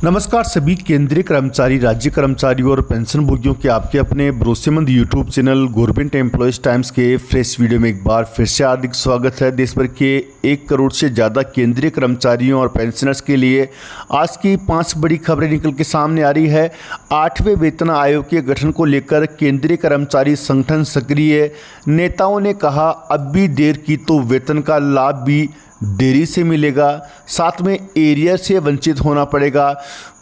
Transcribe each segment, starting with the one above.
नमस्कार सभी केंद्रीय कर्मचारी, राज्य कर्मचारी और पेंशन भोगियों के आपके अपने भरोसेमंद YouTube channel government employees times के फ्रेश वीडियो में एक बार फिर से हार्दिक स्वागत है। देश भर के 1 करोड़ से ज़्यादा केंद्रीय कर्मचारियों और पेंशनर्स के लिए आज की 5 बड़ी खबरें निकल के सामने आ रही है। 8वें वेतन आयोग के गठन को लेकर केंद्रीय कर्मचारी संगठन सक्रिय, नेताओं ने कहा अब भी देर की तो वेतन का लाभ भी देरी से मिलेगा, साथ में एरियर से वंचित होना पड़ेगा।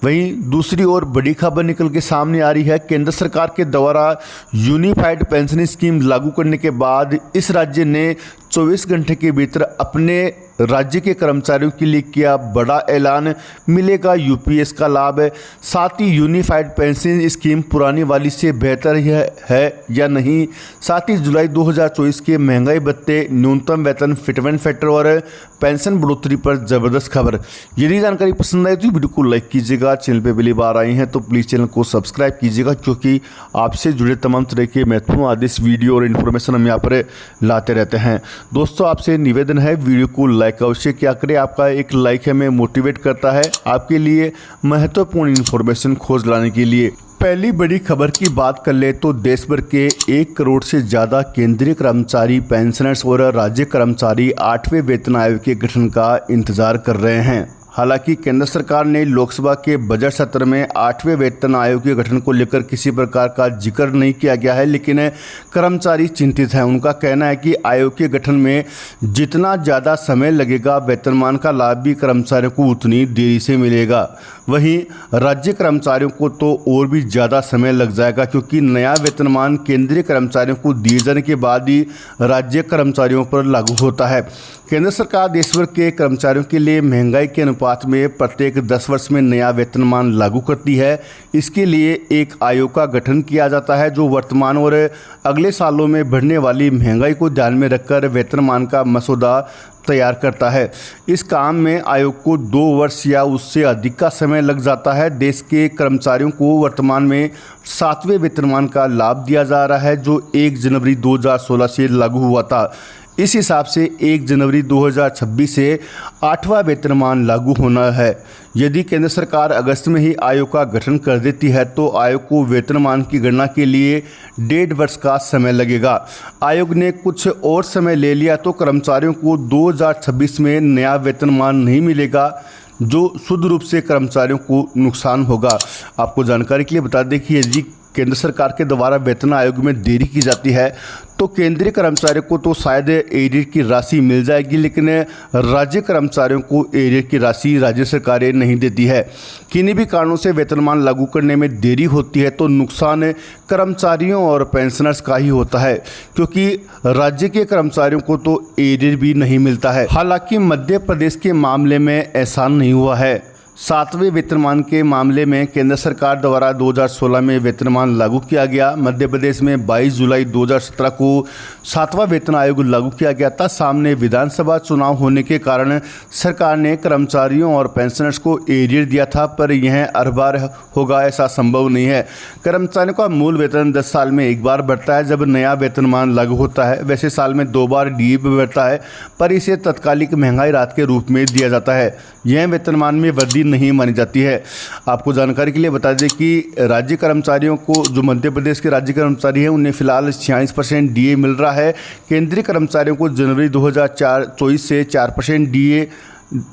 वहीं दूसरी ओर बड़ी खबर निकल के सामने आ रही है। केंद्र सरकार के द्वारा यूनिफाइड पेंशन स्कीम लागू करने के बाद इस राज्य ने 24 घंटे के भीतर अपने राज्य के कर्मचारियों के लिए किया बड़ा ऐलान, मिलेगा यूपीएस का लाभ। साथ ही यूनिफाइड पेंशन स्कीम पुरानी वाली से बेहतर है या नहीं। साथ ही जुलाई 2024 के महंगाई भत्ते, न्यूनतम वेतन, फिटमेंट फैक्टर और पेंशन बढ़ोतरी पर जबरदस्त खबर। यदि जानकारी पसंद आए तो वीडियो को लाइक कीजिएगा। चैनल पे पहली बार आए हैं तो प्लीज़ चैनल को सब्सक्राइब कीजिएगा, क्योंकि आपसे जुड़े तमाम तरह के महत्वपूर्ण आदेश, वीडियो और इन्फॉर्मेशन हम यहाँ पर लाते रहते हैं। दोस्तों, आपसे निवेदन है वीडियो को लाइक अवश्य क्या करें। आपका एक लाइक हमें मोटिवेट करता है आपके लिए महत्वपूर्ण इन्फॉर्मेशन खोज लाने के लिए। पहली बड़ी खबर की बात कर ले तो देश भर के 1 करोड़ से ज़्यादा केंद्रीय कर्मचारी, पेंशनर्स और राज्य कर्मचारी 8वें वेतन आयोग के गठन का इंतजार कर रहे हैं। हालांकि केंद्र सरकार ने लोकसभा के बजट सत्र में 8वें वेतन आयोग के गठन को लेकर किसी प्रकार का जिक्र नहीं किया गया है, लेकिन कर्मचारी चिंतित हैं। उनका कहना है कि आयोग के गठन में जितना ज़्यादा समय लगेगा, वेतनमान का लाभ भी कर्मचारियों को उतनी देरी से मिलेगा। वहीं राज्य कर्मचारियों को तो और भी ज़्यादा समय लग जाएगा, क्योंकि नया वेतनमान केंद्रीय कर्मचारियों को दिए जाने के बाद ही राज्य कर्मचारियों पर लागू होता है। केंद्र सरकार देश भर के कर्मचारियों के लिए महंगाई के अनुपात में प्रत्येक 10 वर्ष में नया वेतनमान लागू करती है। इसके लिए एक आयोग का गठन किया जाता है, जो वर्तमान और अगले सालों में बढ़ने वाली महंगाई को ध्यान में रखकर वेतनमान का मसौदा तैयार करता है। इस काम में आयोग को 2 वर्ष या उससे अधिक का समय लग जाता है। देश के कर्मचारियों को वर्तमान में 7वें वेतनमान का लाभ दिया जा रहा है, जो 1 जनवरी 2016 से लागू हुआ था। इस हिसाब से 1 जनवरी 2026 से 8वां वेतनमान लागू होना है। यदि केंद्र सरकार अगस्त में ही आयोग का गठन कर देती है तो आयोग को वेतनमान की गणना के लिए 1.5 वर्ष का समय लगेगा। आयोग ने कुछ और समय ले लिया तो कर्मचारियों को 2026 में नया वेतनमान नहीं मिलेगा, जो शुद्ध रूप से कर्मचारियों को नुकसान होगा। आपको जानकारी के लिए बता दें कि यदि केंद्र सरकार के द्वारा वेतन आयोग में देरी की जाती है तो केंद्रीय कर्मचारियों को तो शायद एरियर की राशि मिल जाएगी, लेकिन राज्य कर्मचारियों को एरियर की राशि राज्य सरकारें नहीं देती है। किन्हीं भी कारणों से वेतनमान लागू करने में देरी होती है तो नुकसान कर्मचारियों और पेंशनर्स का ही होता है, क्योंकि राज्य के कर्मचारियों को तो एरियर भी नहीं मिलता है। हालांकि मध्य प्रदेश के मामले में ऐसा नहीं हुआ है। 7वें वेतनमान के मामले में केंद्र सरकार द्वारा 2016 में वेतनमान लागू किया गया। मध्य प्रदेश में 22 जुलाई 2017 को 7वां वेतन आयोग लागू किया गया था। सामने विधानसभा चुनाव होने के कारण सरकार ने कर्मचारियों और पेंशनर्स को एरियर दिया था, पर यह हर बार होगा ऐसा संभव नहीं है। कर्मचारियों का मूल वेतन 10 साल में एक बार बढ़ता है जब नया वेतनमान लागू होता है। वैसे साल में 2 बार डीए बढ़ता है, पर इसे तत्कालिक महंगाई राहत के रूप में दिया जाता है। यह वेतनमान में वृद्धि नहीं मानी जाती है। आपको जानकारी के लिए बता दें कि राज्य कर्मचारियों को, जो मध्य प्रदेश के राज्य कर्मचारी हैं, उन्हें फिलहाल 46% डीए मिल रहा है। केंद्रीय कर्मचारियों को जनवरी 2024 से 4% डीए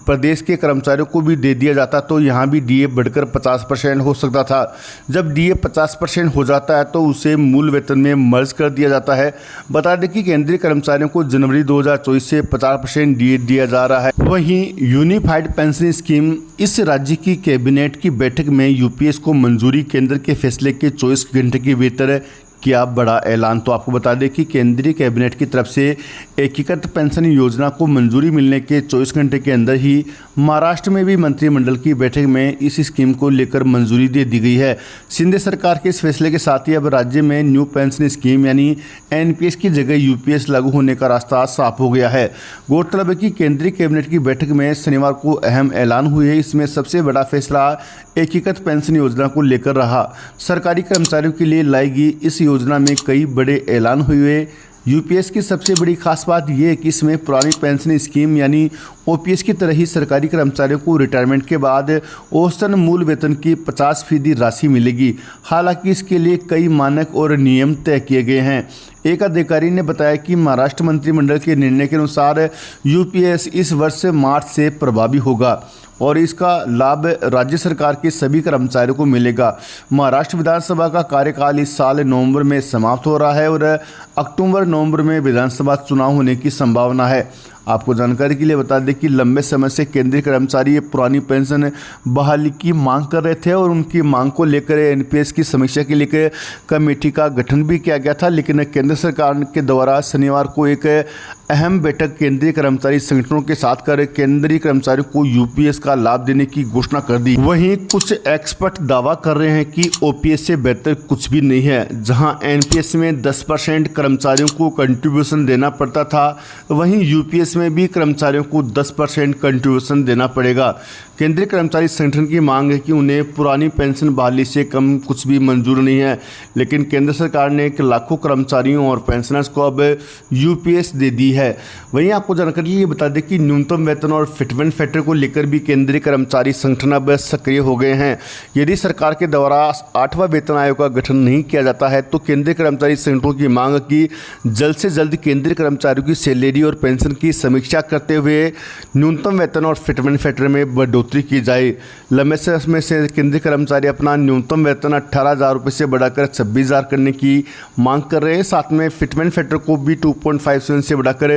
प्रदेश के कर्मचारियों को भी दे दिया जाता, तो यहाँ भी डीए बढ़कर 50% हो सकता था। जब डीए 50% हो जाता है तो उसे मूल वेतन में मर्ज कर दिया जाता है। बता दें कि केंद्रीय कर्मचारियों को जनवरी 2024 से 50% डीए दिया जा रहा है। वहीं यूनिफाइड पेंशन स्कीम, इस राज्य की कैबिनेट की बैठक में यूपीएस को मंजूरी, केंद्र के फैसले के 24 घंटे के भीतर किया बड़ा ऐलान। तो आपको बता दें कि केंद्रीय कैबिनेट की तरफ से एकीकृत पेंशन योजना को मंजूरी मिलने के 24 घंटे के अंदर ही महाराष्ट्र में भी मंत्रिमंडल की बैठक में इस स्कीम को लेकर मंजूरी दे दी गई है। शिंदे सरकार के इस फैसले के साथ ही अब राज्य में न्यू पेंशन स्कीम यानी एनपीएस की जगह यूपीएस लागू होने का रास्ता साफ हो गया है। गौरतलब है कि केंद्रीय कैबिनेट की बैठक में शनिवार को अहम ऐलान हुए है। इसमें सबसे बड़ा फैसला एकीकृत पेंशन योजना को लेकर रहा। सरकारी कर्मचारियों के लिए लाई गई इस योजना में कई बड़े ऐलान हुए यूपीएस की सबसे बड़ी खास बात यह है कि इसमें पुरानी पेंशन स्कीम यानी ओपीएस की तरह ही सरकारी कर्मचारियों को रिटायरमेंट के बाद औसतन मूल वेतन की 50% राशि मिलेगी। हालांकि इसके लिए कई मानक और नियम तय किए गए हैं। एक अधिकारी ने बताया कि महाराष्ट्र मंत्रिमंडल के निर्णय के अनुसार यूपीएस इस वर्ष मार्च से प्रभावी होगा और इसका लाभ राज्य सरकार के सभी कर्मचारियों को मिलेगा। महाराष्ट्र विधानसभा का कार्यकाल इस साल नवंबर में समाप्त हो रहा है और अक्टूबर-नवंबर में विधानसभा चुनाव होने की संभावना है। आपको जानकारी के लिए बता दें कि लंबे समय से केंद्रीय कर्मचारी ये पुरानी पेंशन बहाली की मांग कर रहे थे और उनकी मांग को लेकर एनपीएस की समीक्षा के लिए कमेटी का गठन भी किया गया था, लेकिन केंद्र सरकार के द्वारा शनिवार को एक अहम बैठक केंद्रीय कर्मचारी संगठनों के साथ कर केंद्रीय कर्मचारियों को यूपीएस का लाभ देने की घोषणा कर दी। वहीं कुछ एक्सपर्ट दावा कर रहे हैं कि ओपीएस से बेहतर कुछ भी नहीं है। जहां एनपीएस में 10% कर्मचारियों को कंट्रीब्यूशन देना पड़ता था, वहीं यूपीएस में भी कर्मचारियों को 10% कंट्रीब्यूशन देना पड़ेगा। केंद्रीय कर्मचारी संगठन की मांग है कि उन्हें पुरानी पेंशन बहाली से कम कुछ भी मंजूर नहीं है, लेकिन केंद्र सरकार ने लाखों कर्मचारियों और पेंशनर्स को अब यूपीएस दे दी है। वहीं आपको जानकारी ये बता दें कि न्यूनतम वेतन और फिटमेंट फैक्टर को लेकर भी केंद्रीय कर्मचारी संगठन अब सक्रिय हो गए हैं। यदि सरकार के द्वारा 8वां वेतन आयोग का गठन नहीं किया जाता है तो केंद्रीय कर्मचारी संगठनों की मांग की जल्द से जल्द केंद्रीय कर्मचारियों की सैलरी और पेंशन की समीक्षा करते हुए न्यूनतम वेतन और फिटमेंट फैक्टर में बढ़ोतरी की जाए। लंबे समय से केंद्रीय कर्मचारी अपना न्यूनतम वेतन 18,000 रुपये से बढ़ाकर 26,000 करने की मांग कर रहे हैं। साथ में फिटमेंट फैक्टर को भी 2.57 से बढ़ाकर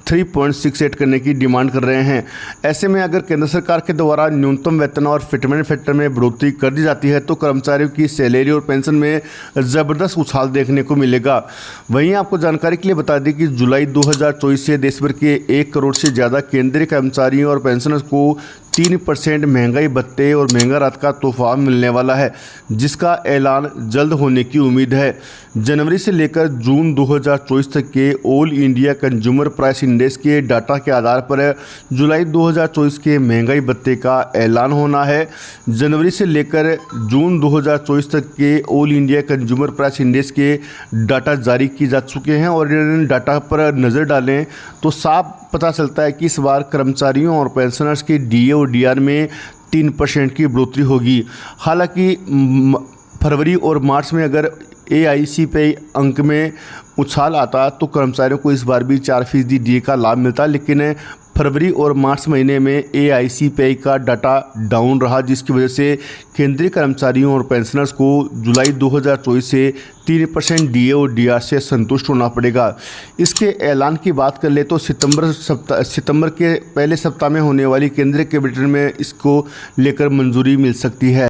3.68 करने की डिमांड कर रहे हैं। ऐसे में अगर केंद्र सरकार के द्वारा न्यूनतम वेतन और फिटमेंट फैक्टर में बढ़ोतरी कर दी जाती है तो कर्मचारियों की सैलरी और पेंशन में ज़बरदस्त उछाल देखने को मिलेगा। वहीं आपको जानकारी के लिए बता दें कि जुलाई 2024 से देश भर के 1 करोड़ से ज़्यादा केंद्रीय कर्मचारियों और पेंशनर्स को 3% महंगाई भत्ते और महंगा राहत का तोहफा मिलने वाला है, जिसका ऐलान जल्द होने की उम्मीद है। जनवरी से लेकर जून 2024 तक के all India consumer price index के डाटा के आधार पर जुलाई 2024 के महंगाई भत्ते का ऐलान होना है। जनवरी से लेकर जून 2024 तक के all India consumer price index के डाटा जारी किए जा चुके हैं और इन डाटा पर नज़र डालें तो साफ पता चलता है कि इस बार कर्मचारियों और पेंशनर्स के डीए और डीआर में 3% की बढ़ोतरी होगी। हालांकि फरवरी और मार्च में अगर एआईसी पे अंक में उछाल आता तो कर्मचारियों को इस बार भी 4% डीए का लाभ मिलता, लेकिन फरवरी और मार्च महीने में एआईसीपीआई का डाटा डाउन रहा, जिसकी वजह से केंद्रीय कर्मचारियों और पेंशनर्स को जुलाई 2024 से 3% डीए और डीआर से संतुष्ट होना पड़ेगा। इसके ऐलान की बात कर ले तो सितंबर के पहले सप्ताह में होने वाली केंद्रीय कैबिनेट में इसको लेकर मंजूरी मिल सकती है।